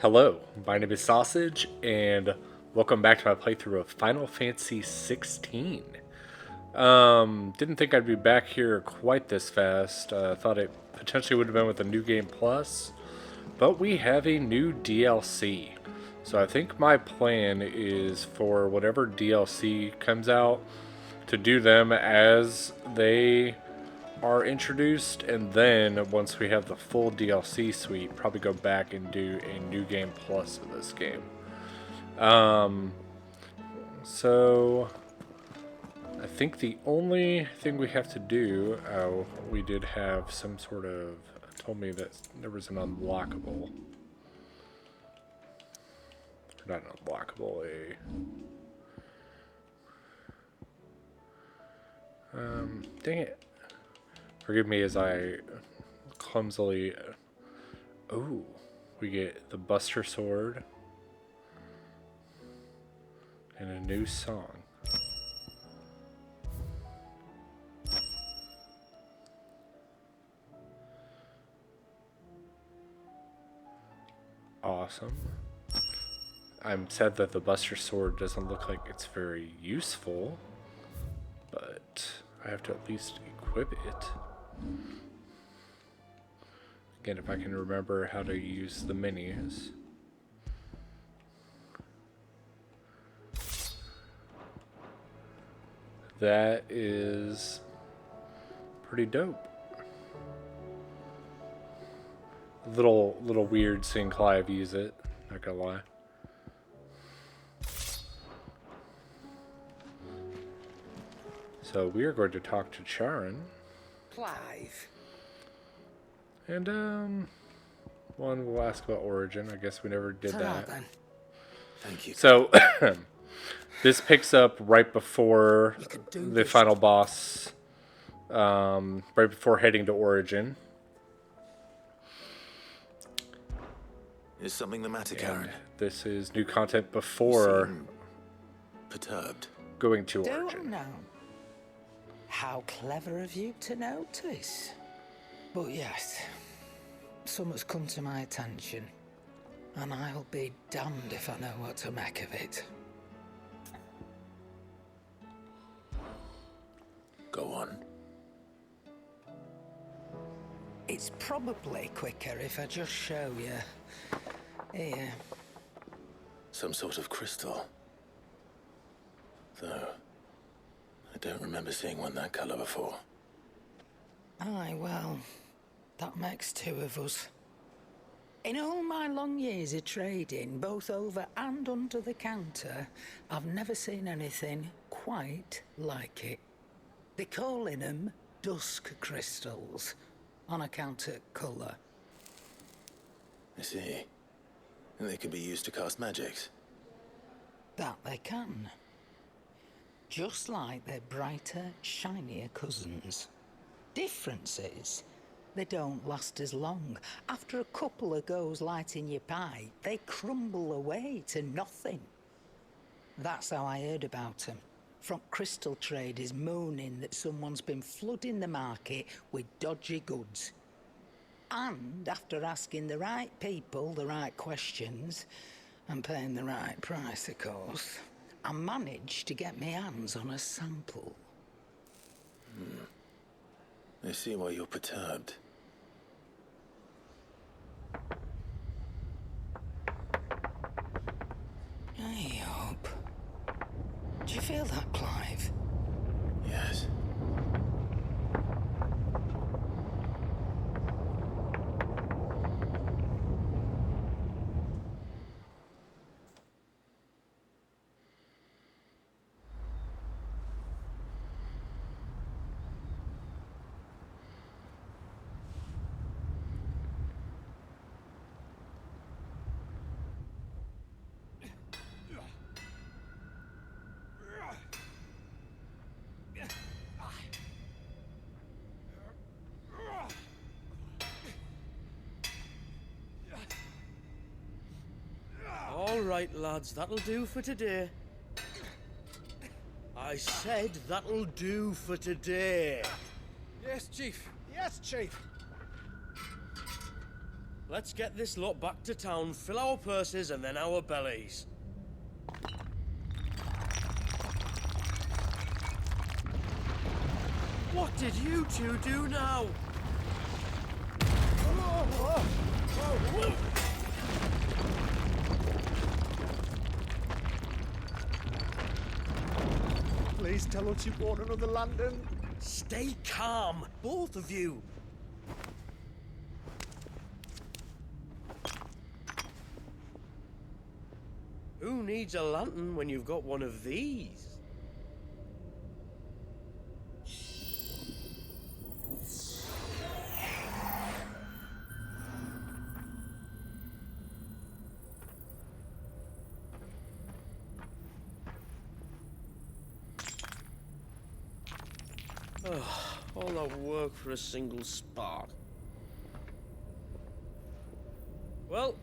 Hello, my name is Sausage, and welcome back to my playthrough of Final Fantasy 16. Didn't think I'd be back here quite this fast. Thought it potentially would have been with a new game plus, but we have a new DLC. So I think my plan is for whatever DLC comes out to do them as they are introduced, and then once we have the full DLC suite, probably go back and do a new game plus of this game. Um, so I think the only thing we have to do, we did have some sort of, told me that there was an unlockable, not an unlockable, dang it. Forgive me as I clumsily, oh, we get the Buster Sword and a new song. Awesome. I'm sad that the Buster Sword doesn't look like it's very useful, but I have to at least equip it. Again, if I can remember how to use the menus. That is pretty dope. Little weird seeing Clive use it, not gonna lie. So we are going to talk to Charon. Clive. And one will ask about Origin. I guess we never did that. Then. Thank you. So this picks up right before the final boss, right before heading to Origin. Is something the matter, Karen? This is new content before perturbed. going to Don't Origin. know. How clever of you to notice. But yes, something's come to my attention, and I'll be damned if I know what to make of it. Go on. It's probably quicker if I just show you. Here. Some sort of crystal. Though, I don't remember seeing one that color before. Aye, well, that makes two of us. In all my long years of trading, both over and under the counter, I've never seen anything quite like it. They're calling them dusk crystals, on account of colour. I see. And they could be used to cast magics. That they can. Just like their brighter, shinier cousins. Difference is, they don't last as long. After a couple of goes lighting your pipe, they crumble away to nothing. That's how I heard about them. From crystal traders moaning that someone's been flooding the market with dodgy goods. And after asking the right people the right questions, and paying the right price, of course, I managed to get my hands on a sample. I see why you're perturbed. I hope. Do you feel that, Clive? Yes. All right, lads, that'll do for today. I said that'll do for today. Yes, Chief. Yes, Chief. Let's get this lot back to town, fill our purses and then our bellies. What did you two do now? Please tell us you bought another lantern. Stay calm, both of you. Who needs a lantern when you've got one of these? All that work for a single spark. Well,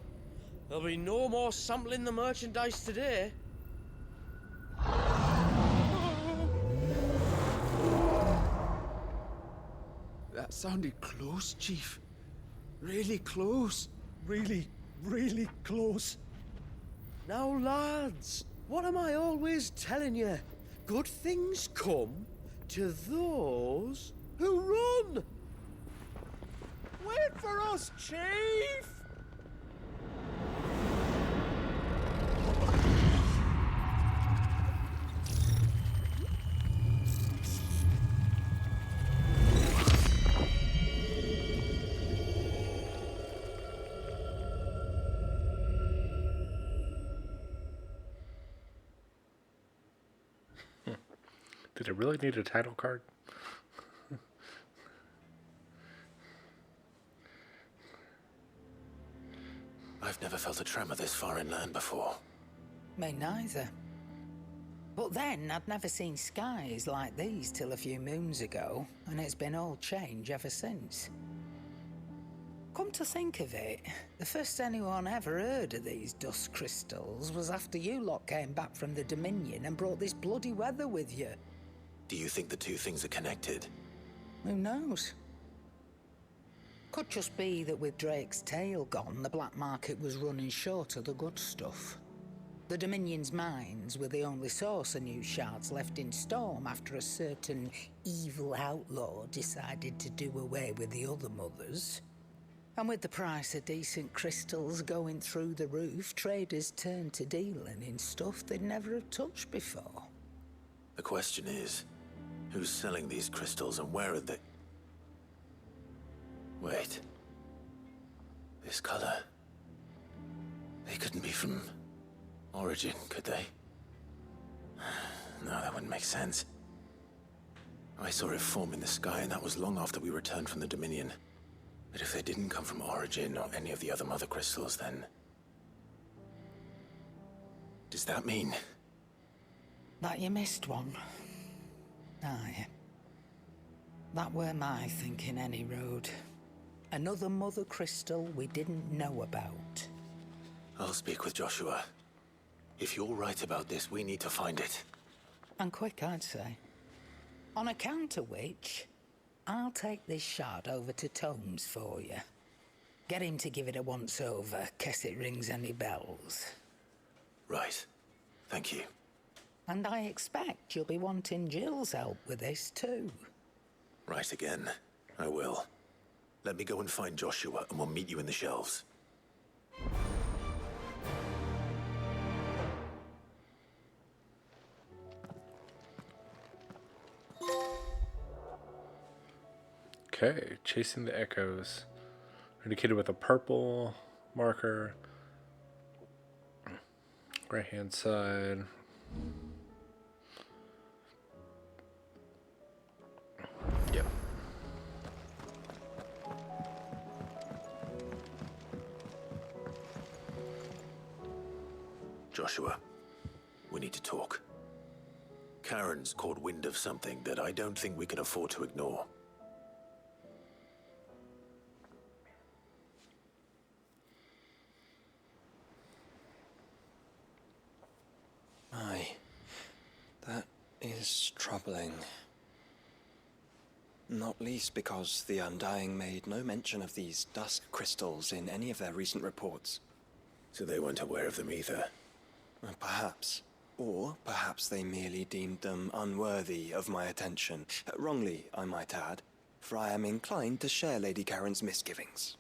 there'll be no more sampling the merchandise today. That sounded close, Chief. Really close. Really, really close. Now, lads, what am I always telling you? Good things come to those who run. Wait for us, Chief! Did it really need a title card? I've never felt a tremor this far inland before. Me neither. But then, I'd never seen skies like these till a few moons ago, and it's been all change ever since. Come to think of it, the first anyone ever heard of these dust crystals was after you lot came back from the Dominion and brought this bloody weather with you. Do you think the two things are connected? Who knows? Could just be that with Drake's tail gone, the black market was running short of the good stuff. The Dominion's mines were the only source of new shards left in Storm after a certain evil outlaw decided to do away with the other mothers. And with the price of decent crystals going through the roof, traders turned to dealing in stuff they'd never have touched before. The question is, who's selling these crystals and where are they? Wait. This color. They couldn't be from Origin, could they? No, that wouldn't make sense. I saw it form in the sky, and that was long after we returned from the Dominion. But if they didn't come from Origin or any of the other mother crystals, then... does that mean... That you missed one. Aye. That were my thinking any road. Another mother crystal we didn't know about. I'll speak with Joshua. If you're right about this, we need to find it. And quick, I'd say. On account of which, I'll take this shard over to Tomes for you. Get him to give it a once-over, case it rings any bells. Right. Thank you. And I expect you'll be wanting Jill's help with this too. Right again. I will. Let me go and find Joshua, and we'll meet you in the shelves. Okay, chasing the echoes. Indicated with a purple marker. Right hand side. Yep. Joshua, we need to talk. Karen's caught wind of something that I don't think we can afford to ignore. That is troubling. Not least because the Undying made no mention of these dusk crystals in any of their recent reports. So they weren't aware of them either. Perhaps. Or perhaps they merely deemed them unworthy of my attention. Wrongly, I might add, for I am inclined to share Lady Karen's misgivings.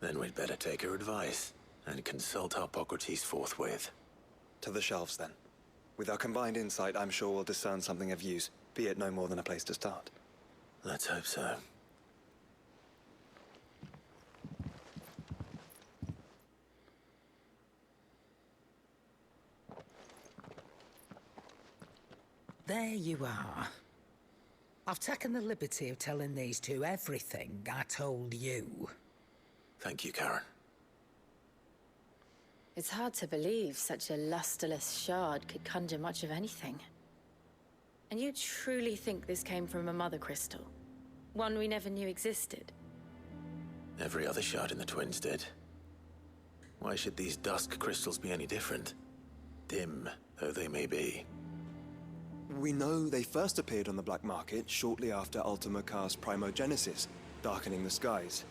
Then we'd better take her advice and consult Hippocrates forthwith. To the shelves, then. With our combined insight, I'm sure we'll discern something of use, be it no more than a place to start. Let's hope so. There you are. I've taken the liberty of telling these two everything I told you. Thank you, Karen. It's hard to believe such a lusterless shard could conjure much of anything. And you truly think this came from a mother crystal? One we never knew existed? Every other shard in the Twins did. Why should these dusk crystals be any different? Dim though they may be. We know they first appeared on the black market shortly after Ultima cast Primogenesis, darkening the skies.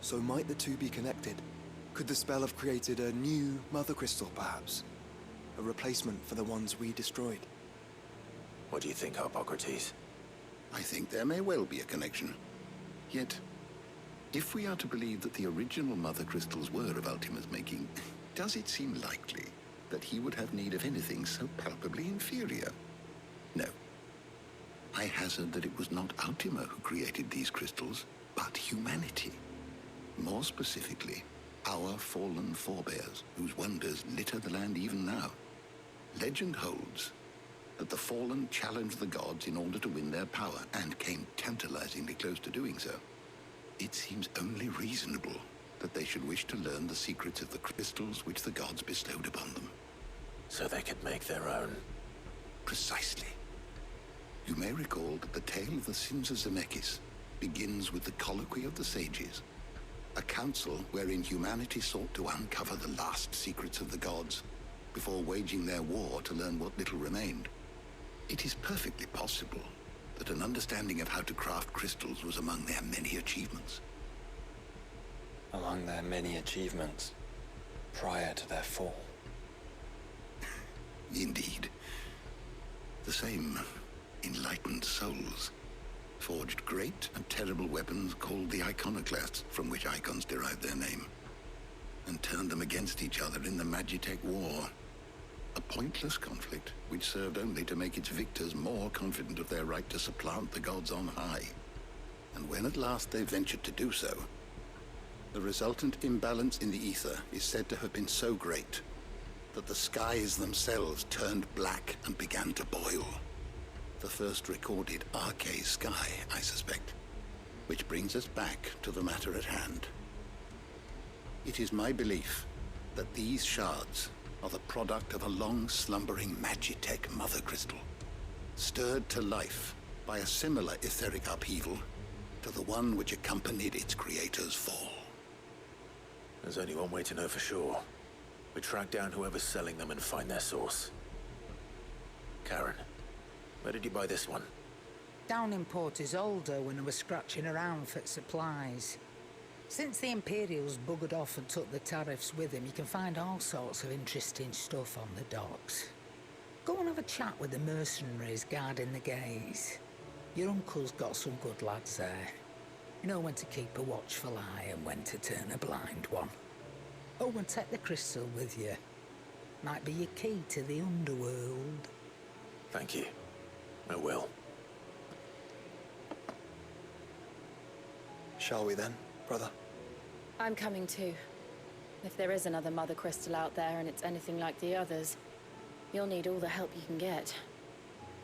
So might the two be connected? Could the spell have created a new mother crystal, perhaps? A replacement for the ones we destroyed? What do you think, Hippocrates? I think there may well be a connection. Yet, if we are to believe that the original mother crystals were of Ultima's making, does it seem likely that he would have need of anything so palpably inferior? No. I hazard that it was not Ultima who created these crystals, but humanity. More specifically, our fallen forebears, whose wonders litter the land even now. Legend holds that the fallen challenged the gods in order to win their power, and came tantalizingly close to doing so. It seems only reasonable that they should wish to learn the secrets of the crystals which the gods bestowed upon them. So they could make their own. Precisely. You may recall that the tale of the sins of Zemeckis begins with the colloquy of the sages, a council wherein humanity sought to uncover the last secrets of the gods before waging their war to learn what little remained. It is perfectly possible that an understanding of how to craft crystals was among their many achievements. Among their many achievements, prior to their fall. Indeed. The same enlightened souls forged great and terrible weapons called the iconoclasts, from which icons derived their name, and turned them against each other in the Magitech War. A pointless conflict which served only to make its victors more confident of their right to supplant the gods on high. And when at last they ventured to do so, the resultant imbalance in the ether is said to have been so great that the skies themselves turned black and began to boil. The first recorded Arche sky, I suspect. Which brings us back to the matter at hand. It is my belief that these shards are the product of a long-slumbering Magitech mother crystal, stirred to life by a similar etheric upheaval to the one which accompanied its creator's fall. There's only one way to know for sure. We track down whoever's selling them and find their source. Karen, where did you buy this one? Down in Port Isolde when I was scratching around for supplies. Since the Imperials buggered off and took the tariffs with them, you can find all sorts of interesting stuff on the docks. Go and have a chat with the mercenaries guarding the gaze. Your uncle's got some good lads there. You know when to keep a watchful eye and when to turn a blind one. Oh, and take the crystal with you. Might be your key to the underworld. Thank you. I will. Shall we then, brother? I'm coming too. If there is another mother crystal out there and it's anything like the others, you'll need all the help you can get.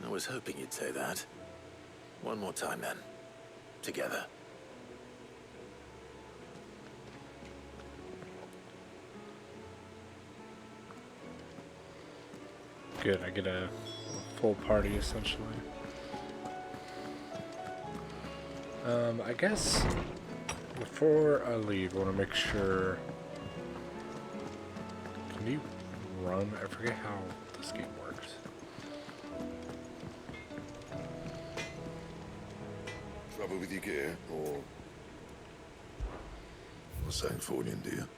I was hoping you'd say that. One more time then. Together. Good, I get a full party essentially. I guess before I leave, I want to make sure. Can you run? I forget how this game works. Trouble trouble with your gear, or something falling, do you?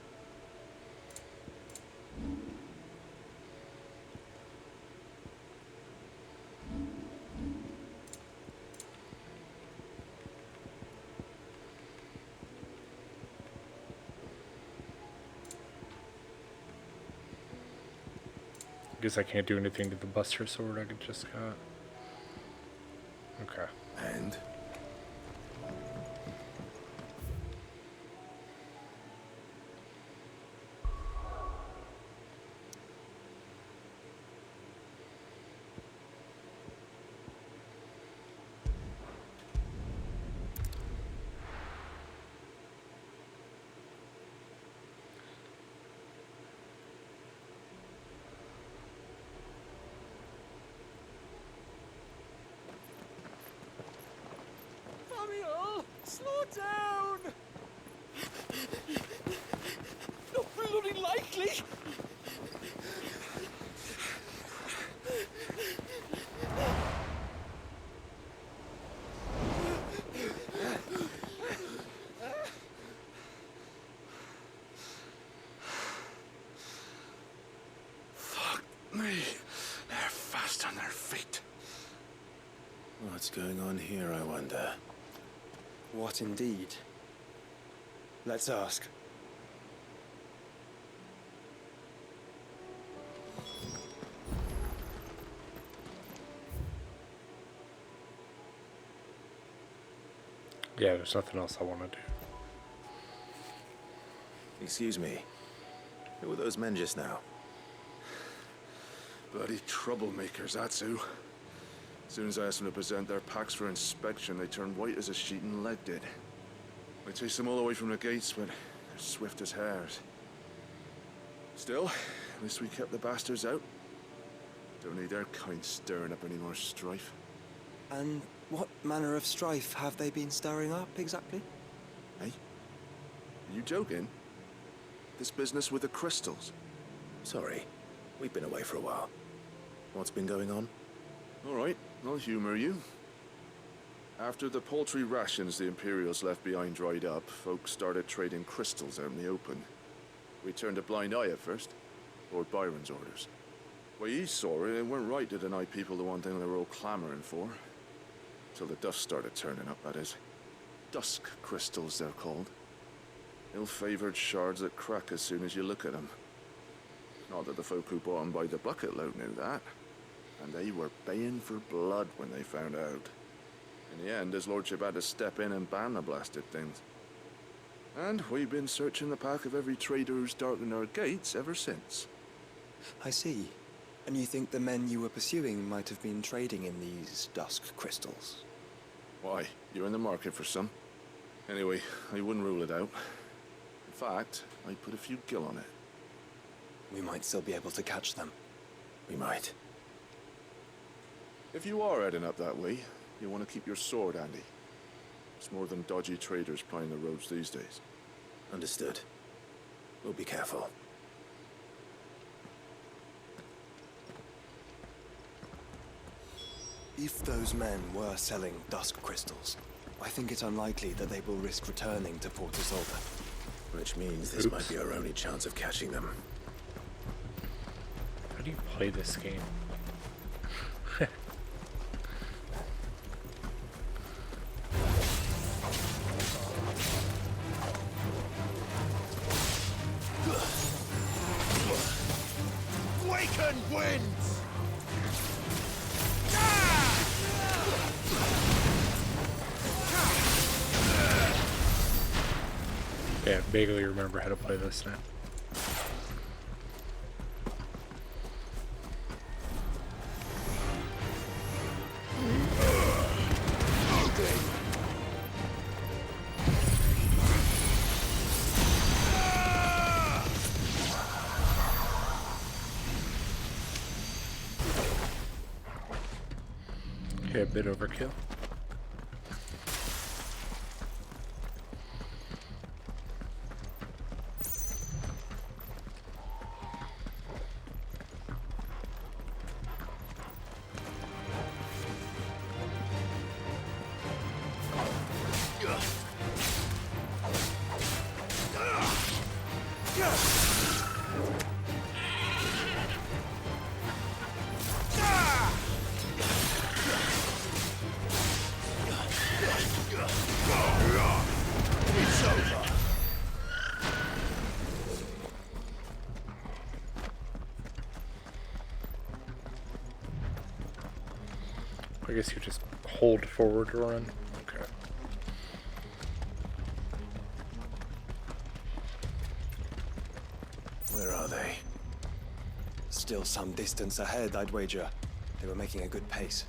Guess I can't do anything to the Buster Sword I could just got. Okay. And Samuel, slow down! Not bloody likely! Fuck me. They're fast on their feet. What's going on here, I wonder? What indeed? Let's ask. Yeah, there's nothing else I want to do. Excuse me. Who were those men just now? Bloody troublemakers, that's who. As soon as I asked them to present their packs for inspection, they turned white as a sheet and legged it. I chased them all the way from the gates, but they're swift as hares. Still, at least we kept the bastards out. Don't need their kind stirring up any more strife. And what manner of strife have they been stirring up, exactly? Hey? Are you joking? This business with the crystals? Sorry, we've been away for a while. What's been going on? All right, I'll humor you. After the paltry rations the Imperials left behind dried up, folks started trading crystals out in the open. We turned a blind eye at first. Lord Byron's orders. Well, he saw it, it weren't right to deny people the one thing they were all clamoring for. Till the dust started turning up, that is. Dusk crystals, they're called. Ill-favored shards that crack as soon as you look at them. Not that the folk who bought them by the bucket load knew that. And they were baying for blood when they found out. In the end, his lordship had to step in and ban the blasted things. And we've been searching the pack of every trader who's darkened our gates ever since. I see. And you think the men you were pursuing might have been trading in these dusk crystals? Why? You're in the market for some. Anyway, I wouldn't rule it out. In fact, I'd put a few gil on it. We might still be able to catch them. We might. If you are heading up that way, you want to keep your sword handy. It's more than dodgy traders plying the roads these days. Understood. We'll be careful. If those men were selling dusk crystals, I think it unlikely that they will risk returning to Port Isolde. Which means this might be our only chance of catching them. How do you play this game? Waken winds! Yeah, I vaguely remember how to play this now. Okay, a bit overkill. I guess you just hold forward to run. Okay. Where are they? Still some distance ahead, I'd wager. They were making a good pace.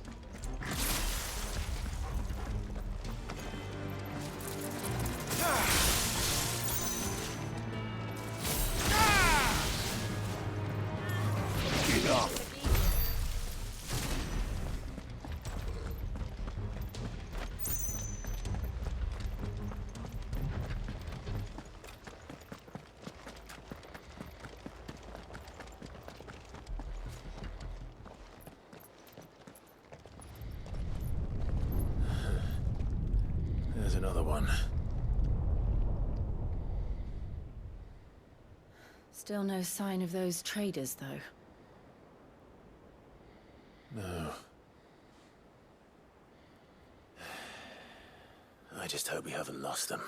There's another one. Still no sign of those traders, though. No. I just hope we haven't lost them.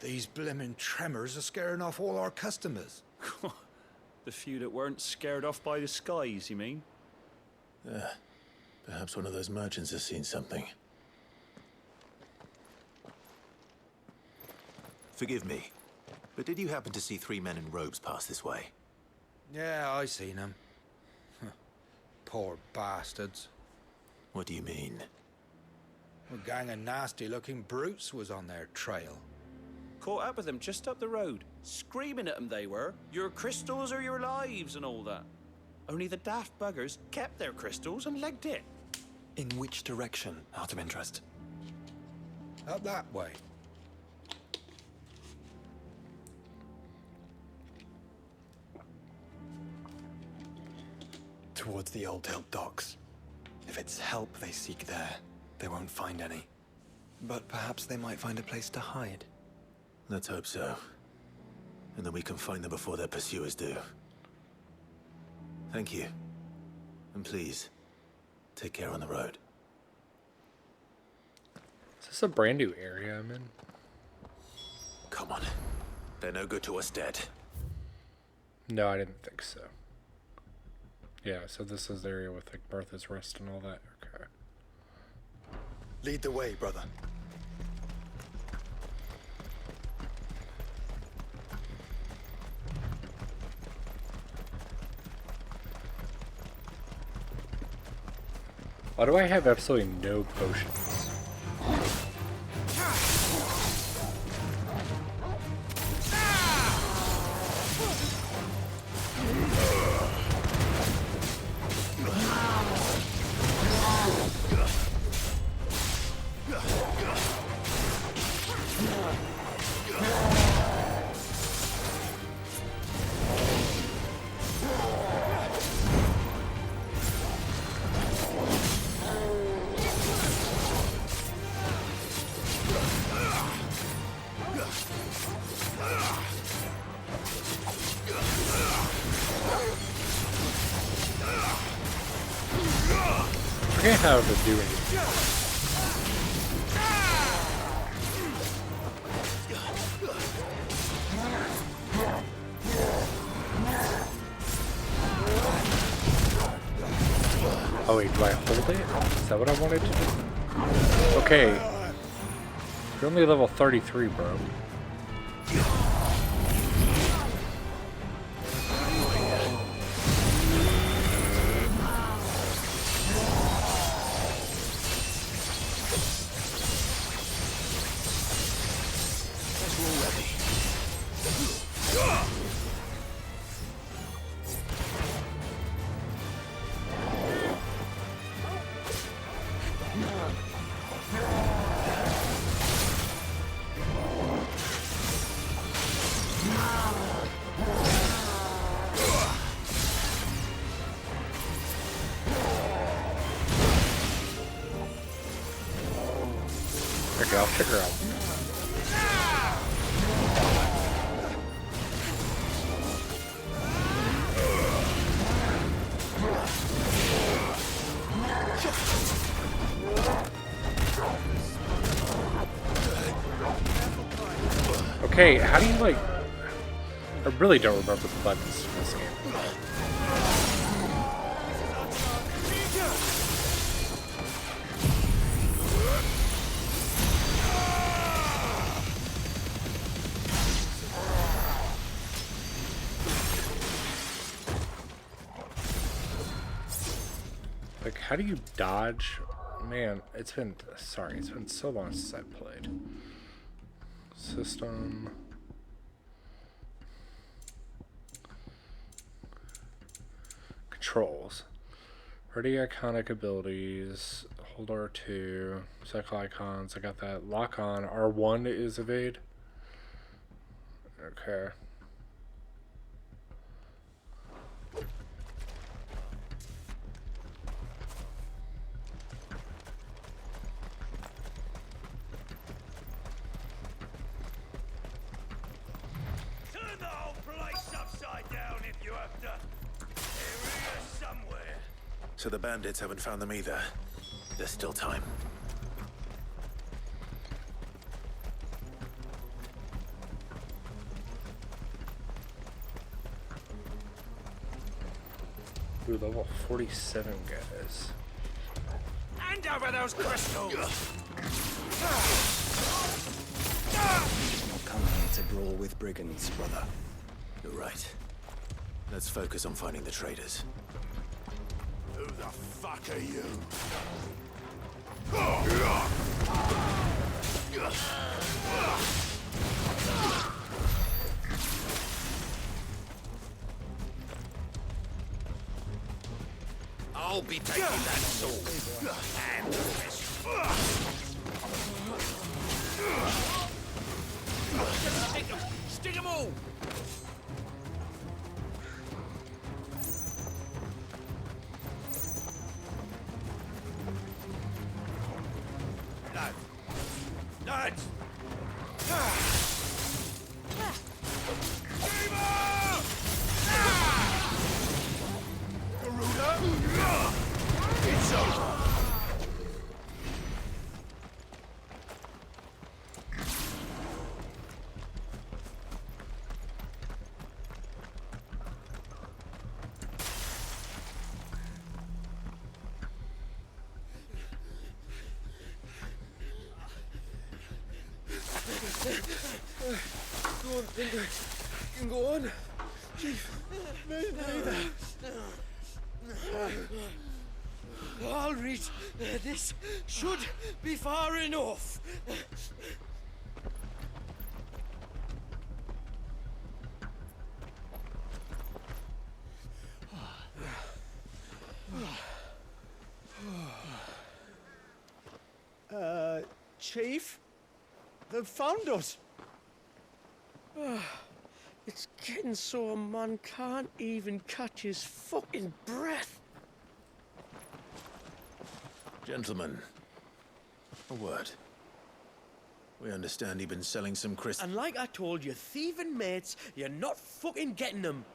These blimmin' tremors are scaring off all our customers. The few that weren't scared off by the skies, you mean? Perhaps one of those merchants has seen something. Forgive me, but did you happen to see 3 men in robes pass this way? Yeah, I seen them. Poor bastards. What do you mean? A gang of nasty-looking brutes was on their trail. Caught up with them just up the road, screaming at them they were. Your crystals are your lives and all that. Only the daft buggers kept their crystals and legged it. In which direction, out of interest? Up that way. Towards the Old Hill docks. If it's help they seek there, they won't find any. But perhaps they might find a place to hide. Let's hope so. And then we can find them before their pursuers do. Thank you. And please, take care on the road. Is this a brand new area I'm in? Come on. They're no good to us dead. No, I didn't think so. Yeah, so this is the area with like Martha's Rest and all that. Okay. Lead the way, brother. Why do I have absolutely no potions? I forget how to do it. Oh wait, do I hold it? Is that what I wanted to do? Okay. You're only level 33, bro. Okay, I'll figure out. Okay, how do you like... I really don't remember the buttons in this game. Like, how do you dodge? Man, it's been so long since I played. System. Controls. Ready iconic abilities. Hold R2. Cycle icons. I got that. Lock on. R1 is evade. Okay. Turn the whole place upside down if you have to. They're here somewhere. So the bandits haven't found them either. There's still time. Ooh, level 47 guys. Hand over those crystals! Not coming here to brawl with brigands, brother. You're right. Let's focus on finding the traitors. Who the fuck are you? I'll be taking that sword. And this. Stick 'em! Stick 'em all! Lads! It's over! Go on, Tinder. You can go on. Chief, neither. I'll reach. This should be far enough. Chief? They've found us. It's getting so a man can't even catch his fucking breath. Gentlemen, a word. We understand you've been selling some crystals. And like I told your thieving mates, you're not fucking getting them.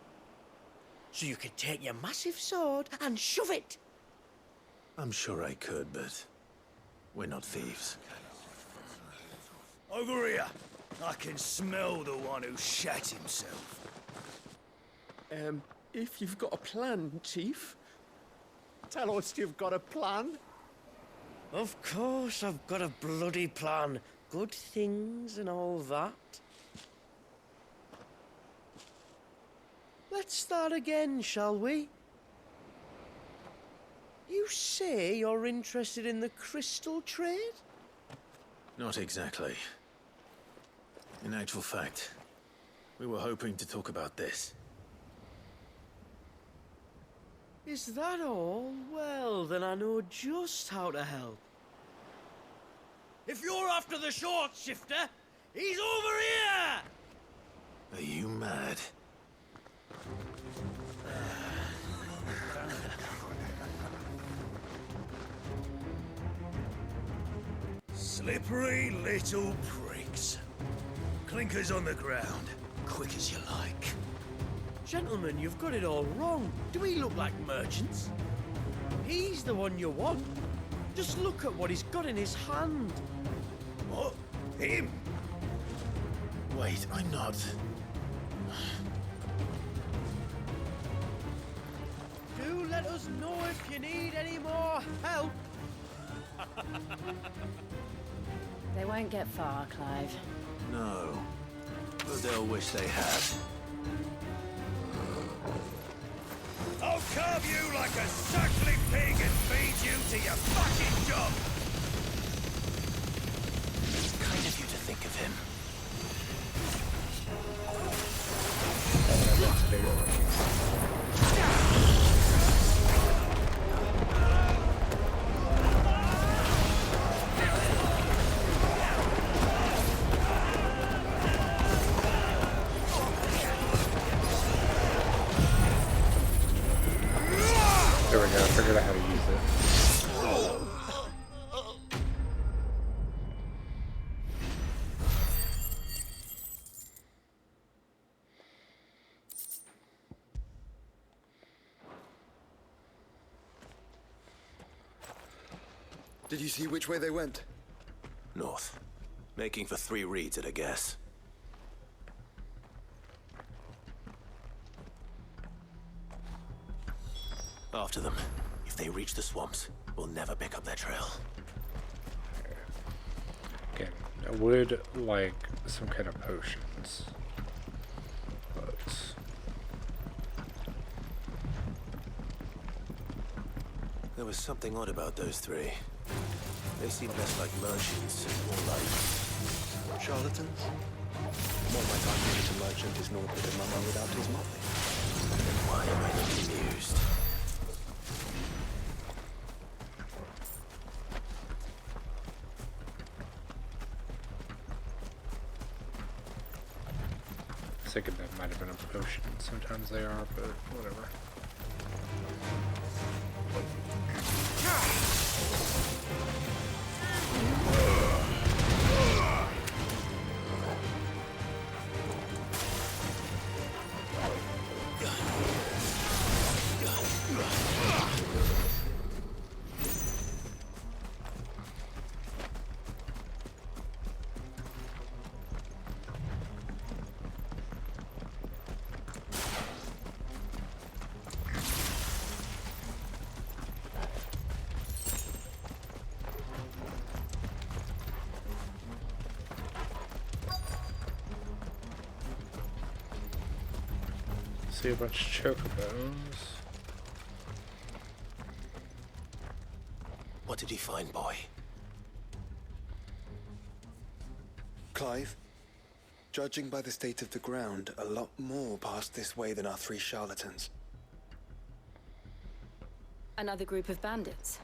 So you can take your massive sword and shove it. I'm sure I could, but we're not thieves. Over here! I can smell the one who shat himself. If you've got a plan, Chief. Tell us you've got a plan. Of course I've got a bloody plan. Good things and all that. Let's start again, shall we? You say you're interested in the crystal trade? Not exactly. In actual fact, we were hoping to talk about this. Is that all? Well, then I know just how to help. If you're after the short shifter, he's over here! Are you mad? Slippery little pricks. Clinkers on the ground, quick as you like. Gentlemen, you've got it all wrong. Do we look like merchants? He's the one you want. Just look at what he's got in his hand. What? Him? Wait, I'm not. Do let us know if you need any more help. They won't get far, Clive. No. But they'll wish they had. I'll carve you like a suckling pig and feed your fucking job! It's kind of you to think of him. There we go, I figured out how to use it. Did you see which way they went? North. Making for 3 reads at a guess. After them. If they reach the swamps, we'll never pick up their trail. Again, I would like some kind of potions. But There was something odd about those 3. They seemed less like merchants and more like... Charlatans? One might argue that a merchant is naught but a mummer without his motley. Then why am I not amused? I was thinking that might have been a potion. Sometimes they are, but whatever. See a bunch of chocobos. What did he find, boy? Clive, judging by the state of the ground, a lot more passed this way than our 3 charlatans. Another group of bandits.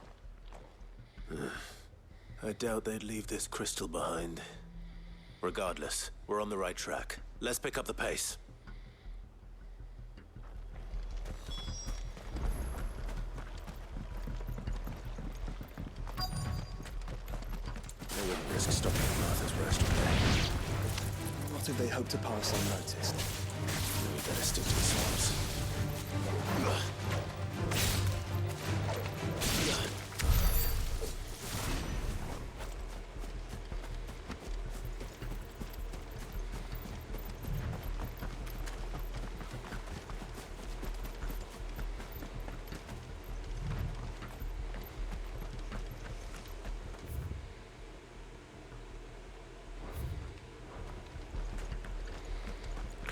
I doubt they'd leave this crystal behind. Regardless, we're on the right track. Let's pick up the pace. They wouldn't risk stopping at Martha's Rest, would they? What if they hope to pass unnoticed? We better stick to the swamps.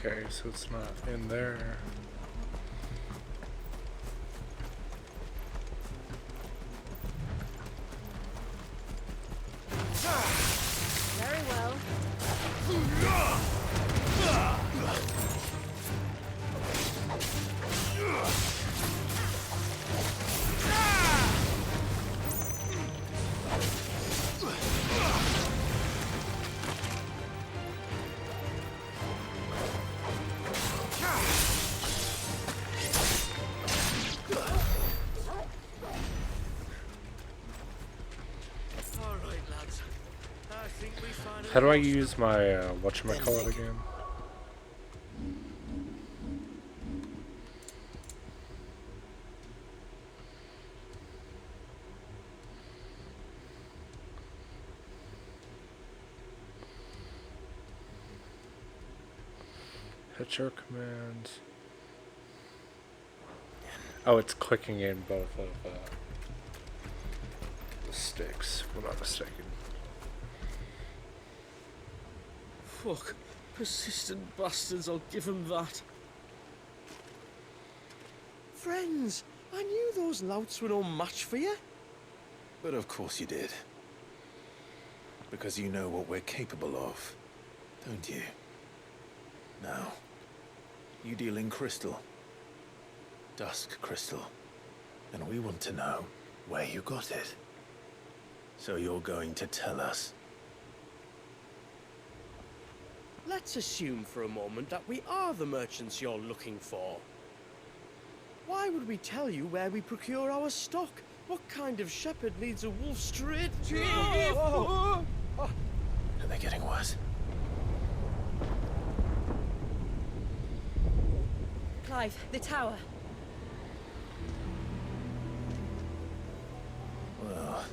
Okay, so it's not in there. Very well. How do I use my whatchamacallit again? Hit your commands. Oh, it's clicking in both of the sticks, if I'm not mistaken. Fuck. Persistent bastards, I'll give them that. Friends, I knew those louts were no match for you. But of course you did. Because you know what we're capable of, don't you? Now, you deal in crystal. Dusk crystal. And we want to know where you got it. So you're going to tell us? Let's assume for a moment that we are the merchants you're looking for. Why would we tell you where we procure our stock? What kind of shepherd needs a wolf straight to... Are they getting worse? Clive, the tower. Well,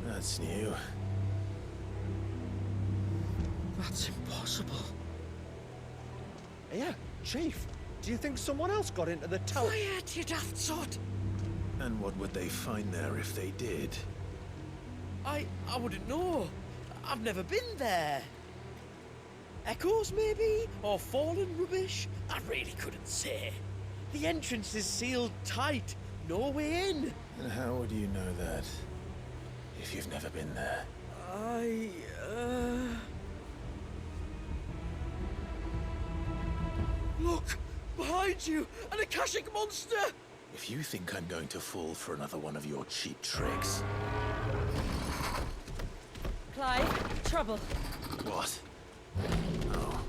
that's new. That's impossible. Yeah, Chief. Do you think someone else got into the tower? Quiet, you daft sot! And what would they find there if they did? I wouldn't know. I've never been there. Echoes, maybe? Or fallen rubbish? I really couldn't say. The entrance is sealed tight. No way in. And how would you know that? If you've never been there? Look! Behind you! An Akashic monster! If you think I'm going to fall for another one of your cheap tricks... Clive, trouble. What? Oh.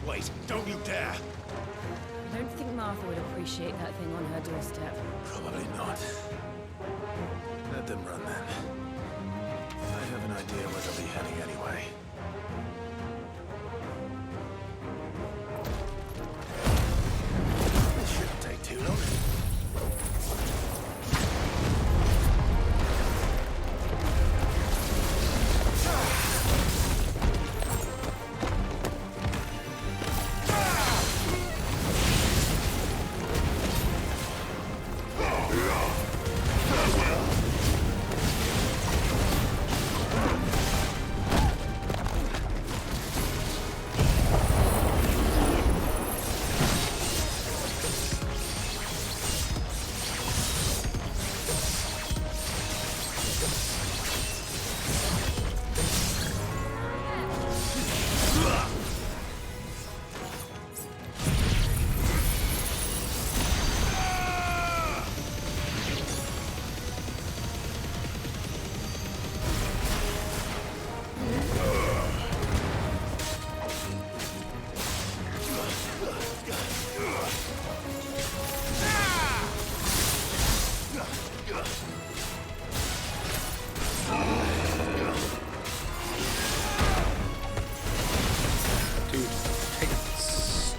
Wait, don't you dare! I don't think Martha would appreciate that thing on her doorstep. Probably not. Let them run then. I have an idea where they'll be heading anyway. This shouldn't take too long.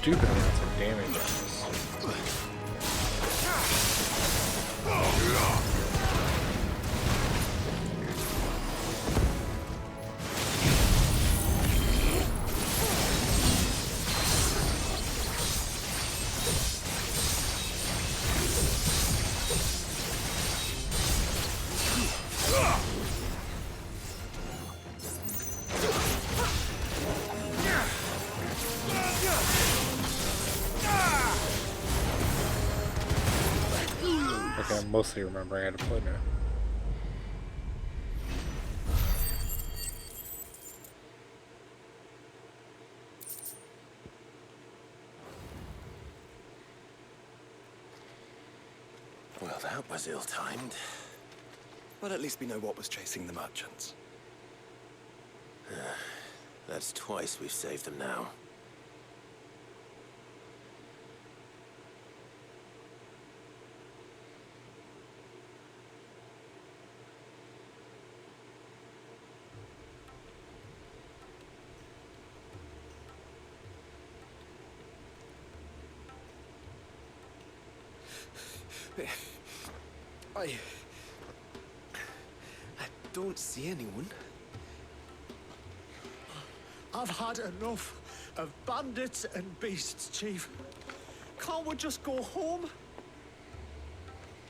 Stupid amounts of damage on this. Okay, I'm mostly remembering how to play now. Well, that was ill-timed. But at least we know what was chasing the merchants. That's twice we've saved them now. I don't see anyone. I've had enough of bandits and beasts, Chief. Can't we just go home?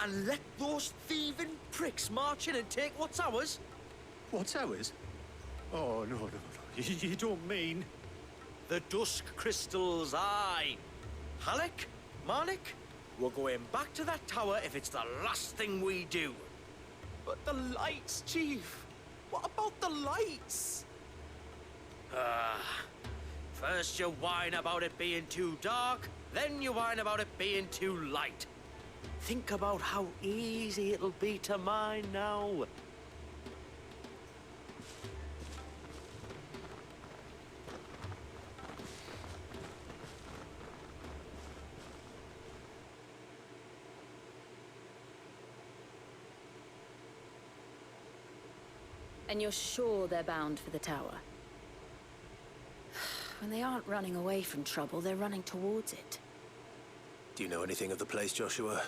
and let those thieving pricks march in and take what's ours? What's ours? Oh, no. You don't mean... The dusk crystals, aye. Halleck, Marnik, we're going back to that tower if it's the last thing we do. But the lights, Chief. What about the lights? First you whine about it being too dark, then you whine about it being too light. Think about how easy it'll be to mine now. And you're sure they're bound for the tower? When they aren't running away from trouble, they're running towards it. Do you know anything of the place, Joshua?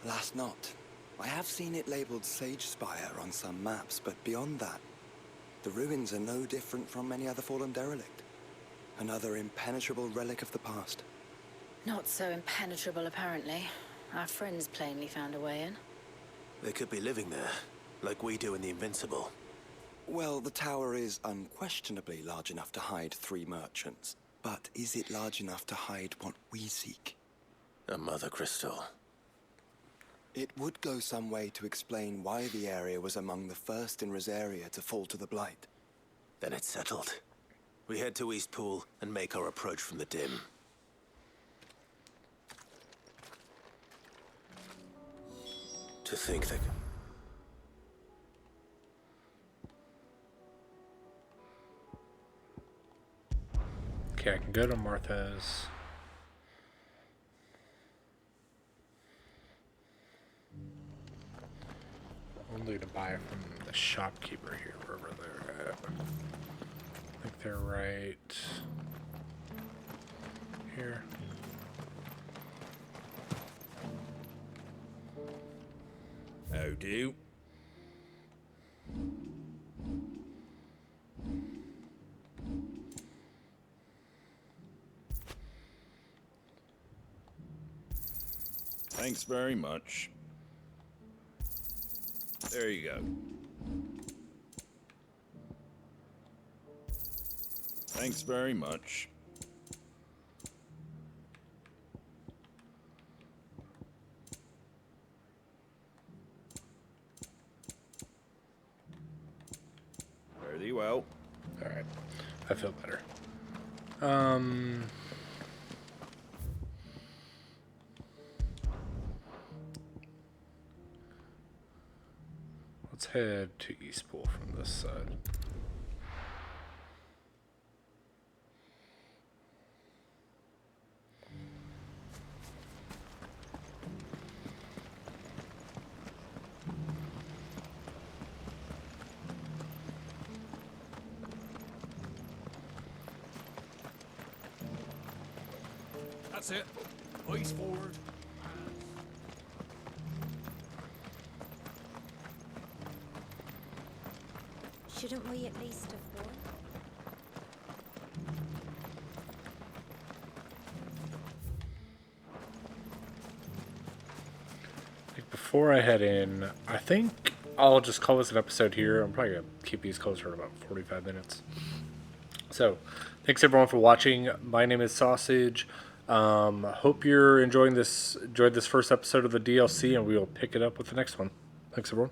Last not. I have seen it labeled Sage Spire on some maps, but beyond that, the ruins are no different from any other fallen derelict. Another impenetrable relic of the past. Not so impenetrable, apparently. Our friends plainly found a way in. They could be living there, like we do in the Invincible. Well, the tower is unquestionably large enough to hide 3 merchants. But is it large enough to hide what we seek? A mother crystal. It would go some way to explain why the area was among the first in Rosaria to fall to the Blight. Then it's settled. We head to Eastpool and make our approach from the dim. To think that... Okay, I can go to Martha's. Only to buy from the shopkeeper here, wherever they're at. I think they're right here. How do? Thanks very much. There you go. Thanks very much. Very well. Alright. I feel better. Let's head to Eastpool from this side. That's it. Eyes forward. Shouldn't we at least have warned? Before I head in, I think I'll just call this an episode here. I'm probably going to keep these closer to about 45 minutes. So, thanks everyone for watching. My name is Sausage. Hope you're enjoyed this first episode of the DLC, and we will pick it up with the next one. Thanks everyone.